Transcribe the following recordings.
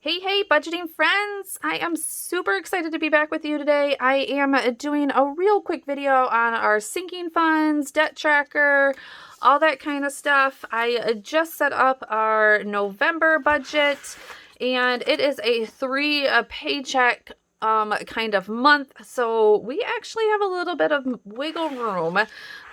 Hey, budgeting friends! I am super excited to be back with you today. I am doing a real quick video on our sinking funds, debt tracker, all that kind of stuff. I just set up our November budget, and it is a three paycheck kind of month. So we actually have a little bit of wiggle room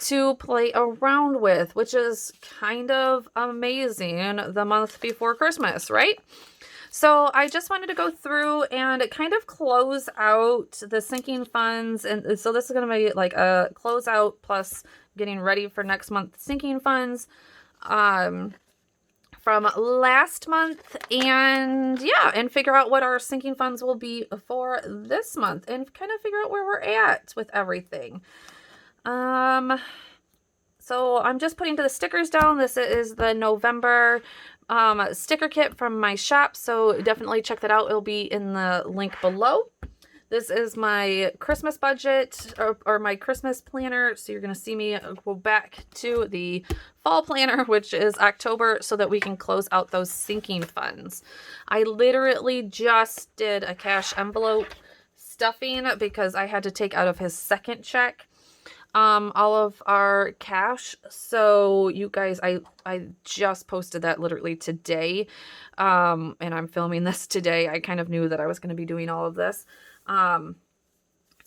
to play around with, which is kind of amazing the month before Christmas, right? So I just wanted to go through and kind of close out the sinking funds. And so this is going to be like a closeout plus getting ready for next month sinking funds from last month. And yeah, and figure out what our sinking funds will be for this month and kind of figure out where we're at with everything. So I'm just putting the stickers down. This is the November sticker kit from my shop, so definitely check that out. It'll be in the link below. This is my Christmas budget or my Christmas planner. So you're going to see me go back to the fall planner, which is October, so that we can close out those sinking funds. I literally just did a cash envelope stuffing because I had to take out of his second check all of our cash. So you guys, I just posted that literally today, and I'm filming this today. I kind of knew that I was going to be doing all of this. So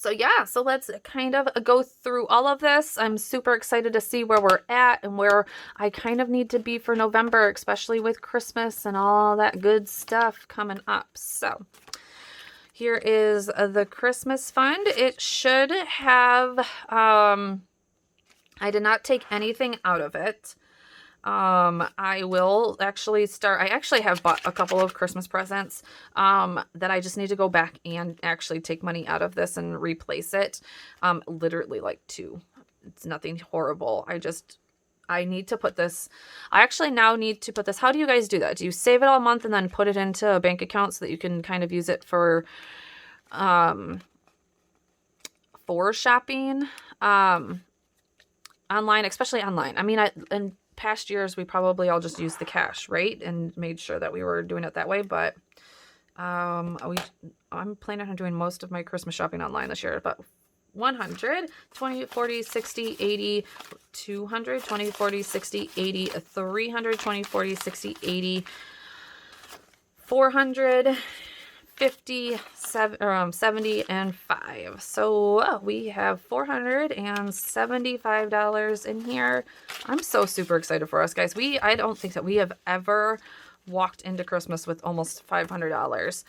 yeah, so let's kind of go through all of this. I'm super excited to see where we're at and where I kind of need to be for November, especially with Christmas and all that good stuff coming up. So here is the Christmas fund. It should have, I did not take anything out of it. I will actually start, I actually have bought a couple of Christmas presents that I just need to go back and actually take money out of this and replace it. Literally like two. It's nothing horrible. I need to put this, I actually now need to put this, how do you guys do that? Do you save it all month and then put it into a bank account so that you can kind of use it for shopping, online, especially online? I mean, in past years, we probably all just used the cash, right? And made sure that we were doing it that way. But, I'm planning on doing most of my Christmas shopping online this year, but 100, 20, 40, 60, 80, 200, 20, 40, 60, 80, 300, 20, 40, 60, 80, 400, 50, 70, and 5. So we have $475 in here. I'm so super excited for us, guys. I don't think that we have ever walked into Christmas with almost $500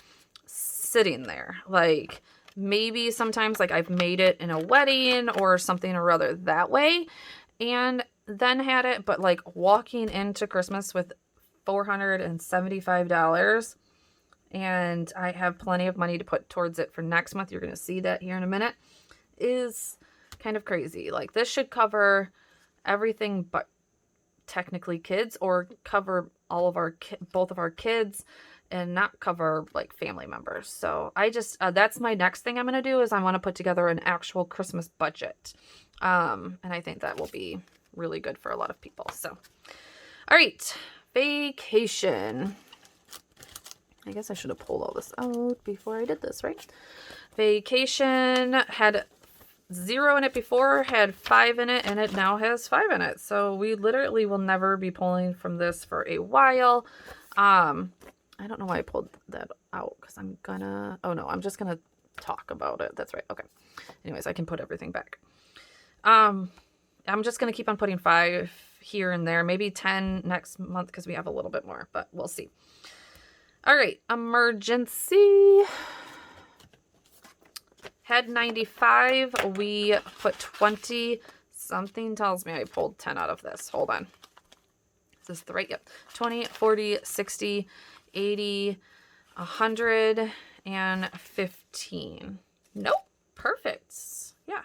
sitting there. Like, maybe sometimes like I've made it in a wedding or something or other that way and then had it, but like walking into Christmas with $475, and I have plenty of money to put towards it for next month, you're going to see that here in a minute, is kind of crazy. Like, this should cover everything but technically kids, or cover all of our both of our kids, and not cover like family members. So I just that's my next thing I'm going to do, is I want to put together an actual Christmas budget. And I think that will be really good for a lot of people. So, all right, vacation. I guess I should have pulled all this out before I did this, right? Vacation had 0 in it before, had 5 in it, and it now has 5 in it. So we literally will never be pulling from this for a while. I don't know why I pulled that out, because I'm gonna, oh no, I'm just gonna talk about it. That's right. Okay. Anyways, I can put everything back. I'm just gonna keep on putting 5 here and there, maybe 10 next month, because we have a little bit more, but we'll see. All right, emergency. Had 95, we put 20. Something tells me I pulled 10 out of this. Hold on. Is this the right? Yep. 20, 40, 60, 80, 100, and 15. Nope. Perfect. Yeah.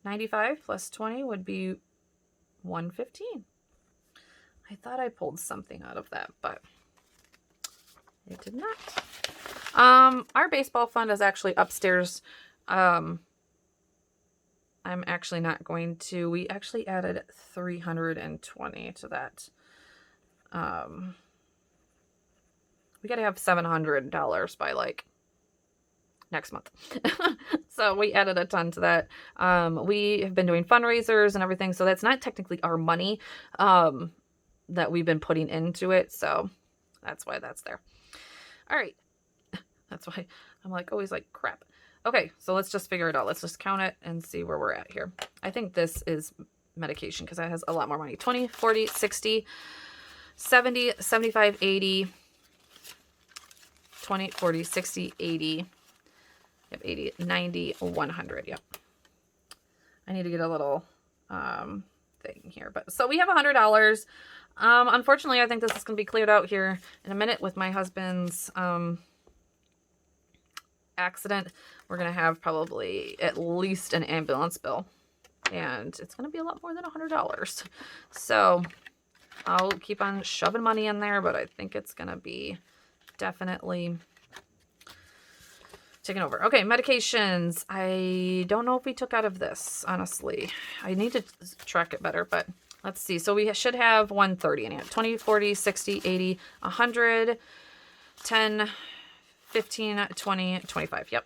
95 plus 20 would be 115. I thought I pulled something out of that, but it did not. Our baseball fund is actually upstairs. I'm actually not going to, we actually added 320 to that. we got to have $700 by like next month. So we added a ton to that. We have been doing fundraisers and everything, so that's not technically our money that we've been putting into it, so that's why that's there. All right. That's why I'm like always like crap. Okay, so let's just figure it out. Let's just count it and see where we're at here. I think this is medication because that has a lot more money. 20, 40, 60, 70, 75, 80, 20, 40, 60, 80. Yep, 80, 90, 100. Yep. I need to get a little thing here. But so we have $100. Unfortunately, I think this is going to be cleared out here in a minute with my husband's accident. We're going to have probably at least an ambulance bill. And it's going to be a lot more than $100. So I'll keep on shoving money in there, but I think it's going to be definitely taken over. Okay, medications. I don't know if we took out of this, honestly. I need to track it better, but let's see. So we should have 130 in it. 20, 40, 60, 80, 100, 10, 15, 20, 25. Yep.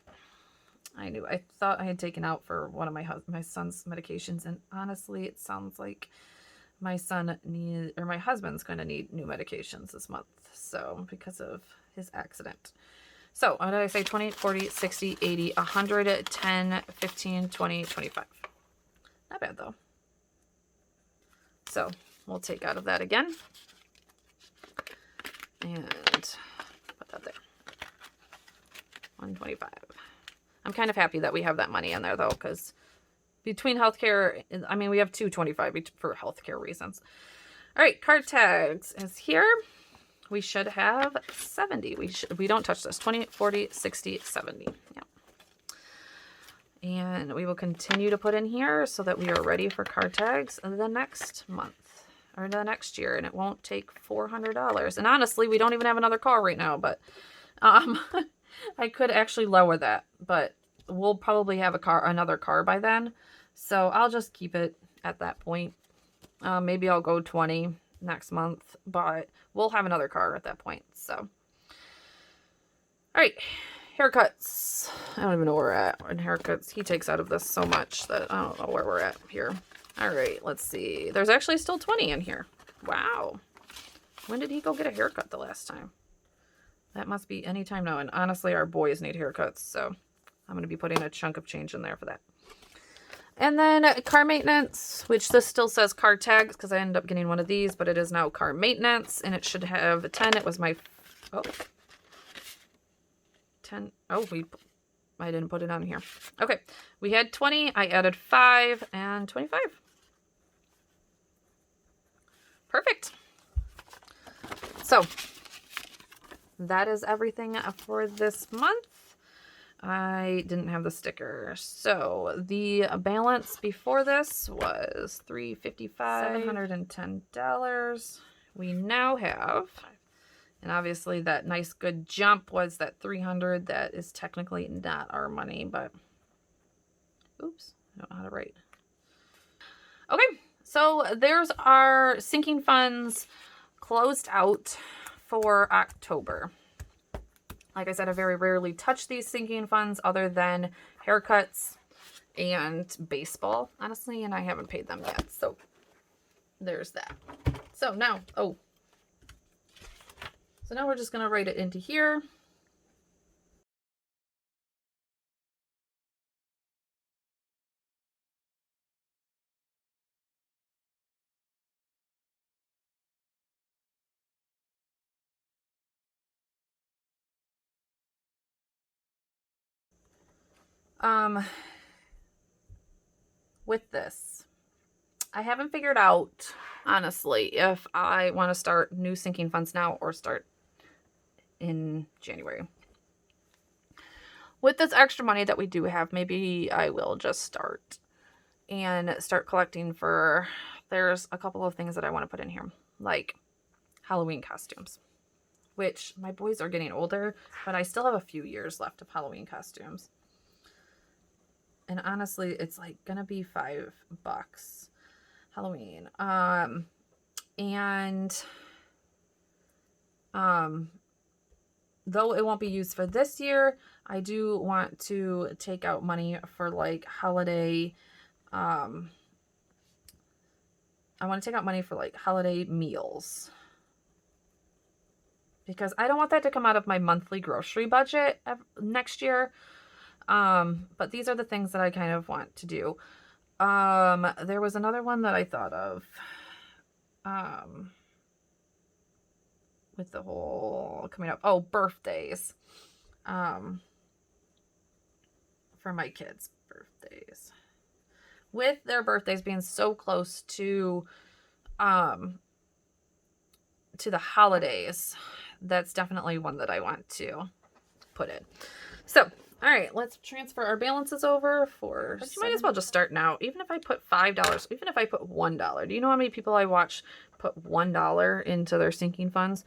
I thought I had taken out for one of my son's medications, and honestly, it sounds like my husband's going to need new medications this month. So, because of his accident. So, what did I say? 20, 40, 60, 80, 100, 10, 15, 20, 25. Not bad, though. So, we'll take out of that again. And put that there. 125. I'm kind of happy that we have that money in there, though, because between healthcare, I mean, we have 225 for healthcare reasons. All right, card tags is here. We should have 70. We don't touch this. 20, 40, 60, 70. Yeah. And we will continue to put in here so that we are ready for card tags the next month or the next year, and it won't take $400. And honestly, we don't even have another car right now, but I could actually lower that, but we'll probably have another car by then. So I'll just keep it at that point. Maybe I'll go 20 next month, but we'll have another car at that point. So, all right, haircuts. I don't even know where we're at in haircuts. He takes out of this so much that I don't know where we're at here. All right, let's see. There's actually still 20 in here. Wow. When did he go get a haircut the last time? That must be any time now. And honestly, our boys need haircuts, so I'm going to be putting a chunk of change in there for that. And then car maintenance, which this still says car tags because I ended up getting one of these, but it is now car maintenance, and it should have a 10. It was my, 10. Oh, I didn't put it on here. Okay, we had 20. I added 5 and 25. Perfect. So that is everything for this month. I didn't have the sticker. So the balance before this was $355, $710. We now have, and obviously that nice good jump was that $300. That is technically not our money, but oops, I don't know how to write. Okay, so there's our sinking funds closed out for October. Like I said, I very rarely touch these sinking funds other than haircuts and baseball, honestly, and I haven't paid them yet. So there's that. So now, so now we're just going to write it into here. With this, I haven't figured out, honestly, if I want to start new sinking funds now or start in January. With this extra money that we do have, maybe I will just start collecting for, there's a couple of things that I want to put in here, like Halloween costumes, which my boys are getting older, but I still have a few years left of Halloween costumes. And honestly, it's like gonna be $5 Halloween. though it won't be used for this year, I do want to take out money for like holiday, I want to take out money for like holiday meals, because I don't want that to come out of my monthly grocery budget next year. But these are the things that I kind of want to do. There was another one that I thought of, with the whole coming up. Oh, birthdays. For my kids' birthdays. With their birthdays being so close to the holidays, that's definitely one that I want to put in. So, all right, let's transfer our balances over for. But you might as well just start now. Even if I put $5, even if I put $1. Do you know how many people I watch put $1 into their sinking funds?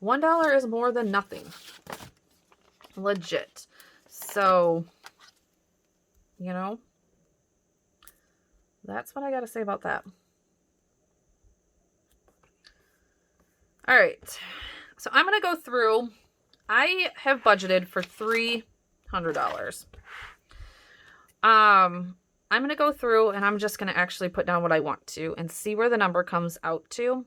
$1 is more than nothing. Legit. So, you know, that's what I got to say about that. All right. So I'm going to go through. I have budgeted for $300. I'm going to go through and I'm just going to actually put down what I want to and see where the number comes out to.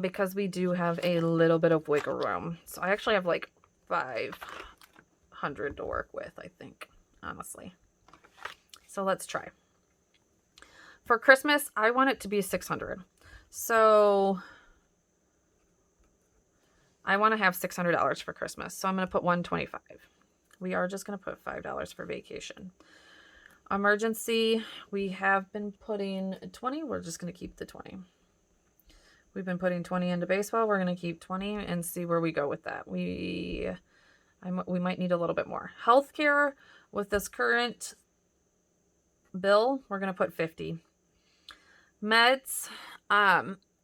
Because we do have a little bit of wiggle room. So I actually have like 500 to work with, I think, honestly. So let's try. For Christmas, I want it to be 600. So I want to have $600 for Christmas. So I'm going to put 125. We are just going to put $5 for vacation. Emergency, we have been putting 20. We're just going to keep the 20. We've been putting 20 into baseball. We're going to keep 20 and see where we go with that. We might need a little bit more. Healthcare, with this current bill, we're going to put 50. Meds,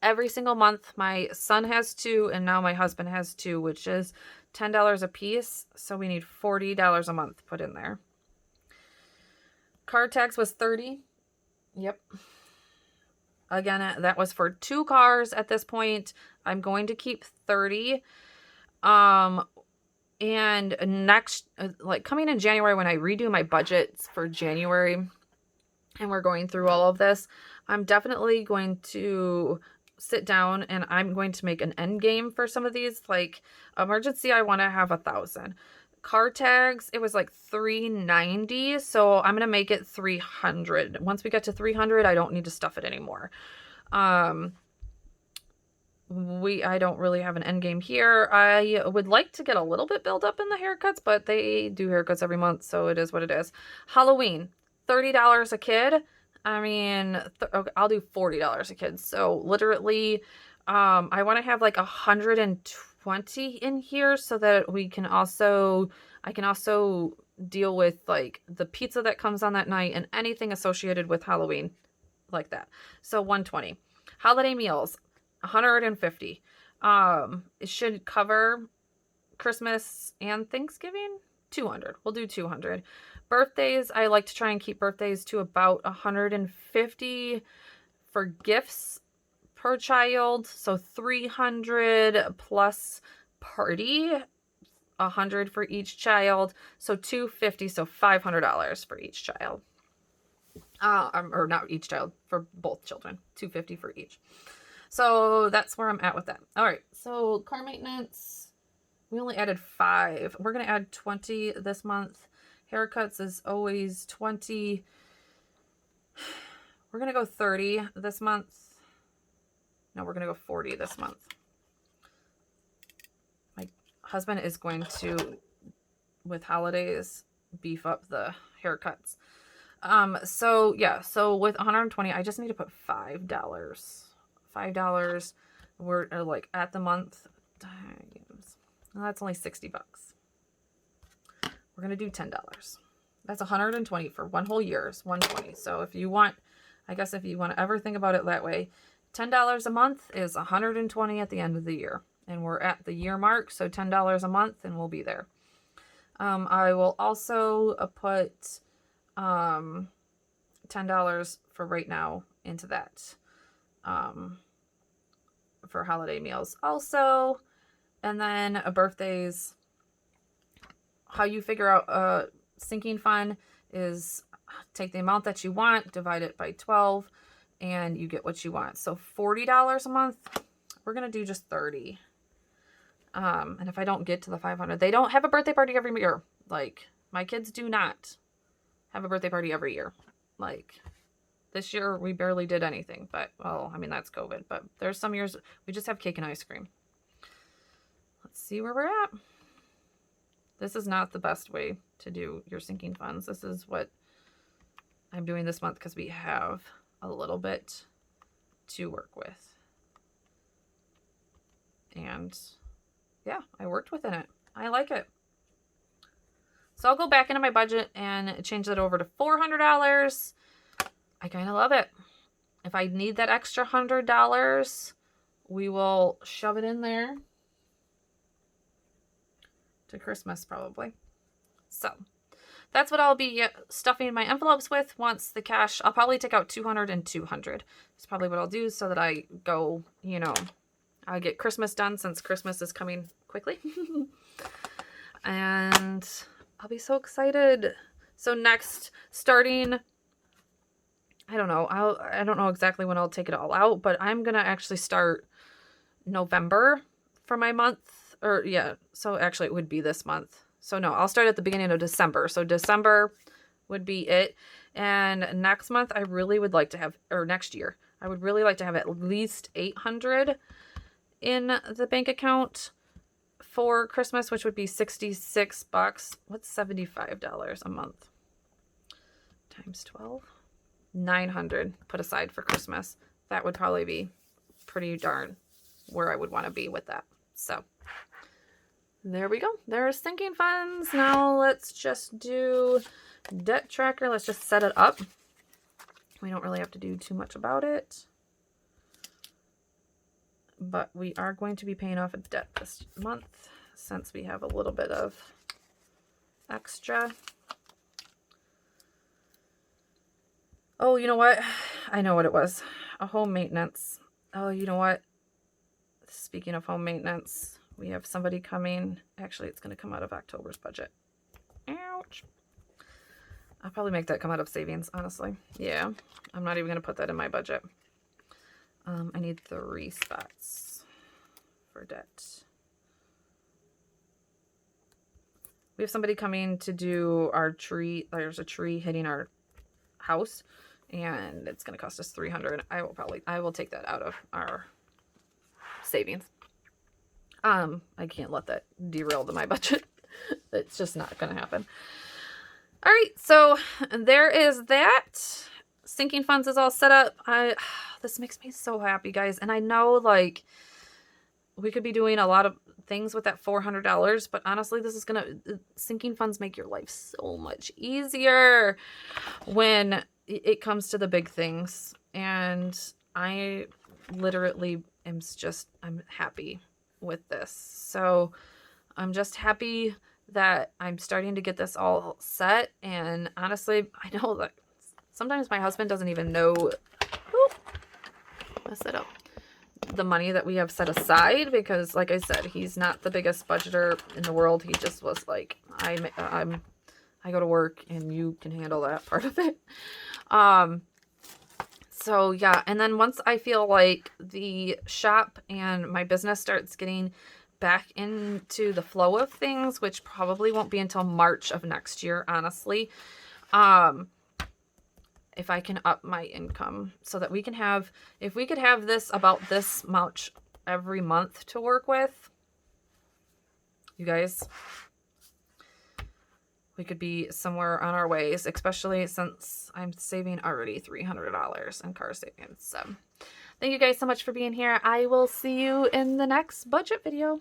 every single month, my son has 2, and now my husband has 2, which is $10 a piece. So we need $40 a month put in there. Car tax was 30. Yep. Again, that was for 2 cars at this point. I'm going to keep 30. And next, like coming in January, when I redo my budgets for January and we're going through all of this, I'm definitely going to sit down and I'm going to make an end game for some of these. Like emergency, I want to have 1,000. Car tags, it was like $390, so I'm gonna make it 300. Once we get to 300, I don't need to stuff it anymore. I don't really have an end game here. I would like to get a little bit built up in the haircuts, but they do haircuts every month, so it is what it is. Halloween, $30 a kid. I mean, okay, I'll do $40 a kid. So literally, I want to have like 120 in here so that I can also deal with like the pizza that comes on that night and anything associated with Halloween like that. So 120. Holiday meals, 150. It should cover Christmas and Thanksgiving. 200. We'll do 200. Birthdays, I like to try and keep birthdays to about 150 for gifts per child. So 300 plus party, 100 for each child. So 250, so $500 for each child. Or not each child, for both children. 250 for each. So that's where I'm at with that. All right. So car maintenance, we only added 5. We're going to add 20 this month. Haircuts is always 20. We're going to go 30 this month. No, we're going to go 40 this month. My husband is going to, with holidays, beef up the haircuts. So yeah, so with 120, I just need to put $5. $5. We're like at the month times. Well, that's only $60. We're going to do $10. That's 120 for one whole year is 120. So if you want, I guess if you want to ever think about it that way, $10 a month is 120 at the end of the year. And we're at the year mark, so $10 a month and we'll be there. I will also put $10 for right now into that for holiday meals. Also, And then birthdays, how you figure out a sinking fund is take the amount that you want, divide it by 12, and you get what you want. So $40 a month, we're going to do just 30. And if I don't get to the 500, they don't have a birthday party every year. Like, my kids do not have a birthday party every year. Like, this year we barely did anything, but, well, I mean, that's COVID, but there's some years we just have cake and ice cream. Let's see where we're at. This is not the best way to do your sinking funds. This is what I'm doing this month because we have a little bit to work with. And yeah, I worked within it. I like it. So I'll go back into my budget and change that over to $400. I kind of love it. If I need that extra $100, we will shove it in there to Christmas probably. So that's what I'll be stuffing my envelopes with once the cash. I'll probably take out 200 and 200. That's probably what I'll do so that I go, you know, I get Christmas done since Christmas is coming quickly. And I'll be so excited. So next, starting, I don't know. I don't know exactly when I'll take it all out, but I'm going to actually start November for my month. Or yeah, so actually it would be this month. So no, I'll start at the beginning of December. So December would be it. And next month I really would like to have, or next year, I would really like to have at least 800 in the bank account for Christmas, which would be $66. What's $75 a month? Times 12? 900 put aside for Christmas. That would probably be pretty darn where I would want to be with that. So there we go. There's sinking funds. Now let's just do debt tracker. Let's just set it up. We don't really have to do too much about it. But we are going to be paying off a debt this month since we have a little bit of extra. Oh, you know what? I know what it was. A home maintenance. Oh, you know what? Speaking of home maintenance, we have somebody coming. Actually, it's going to come out of October's budget. Ouch. I'll probably make that come out of savings, honestly. Yeah, I'm not even going to put that in my budget. I need 3 spots for debt. We have somebody coming to do our tree. There's a tree hitting our house, and it's going to cost us $300. I will take that out of our savings. I can't let that derail my budget. It's just not going to happen. All right, so there is that. Sinking funds is all set up. This makes me so happy, guys. And I know, like, we could be doing a lot of things with that $400, but honestly, this is sinking funds make your life so much easier when it comes to the big things. And I literally I'm happy with this. So I'm just happy that I'm starting to get this all set. And honestly, I know that sometimes my husband doesn't even know, mess it up, the money that we have set aside, because like I said, he's not the biggest budgeter in the world. He just was like, I go to work and you can handle that part of it. So yeah, and then once I feel like the shop and my business starts getting back into the flow of things, which probably won't be until March of next year, honestly, if I can up my income so that we can have, if we could have this about this much every month to work with, you guys, we could be somewhere on our ways, especially since I'm saving already $300 in car savings. So thank you guys so much for being here. I will see you in the next budget video.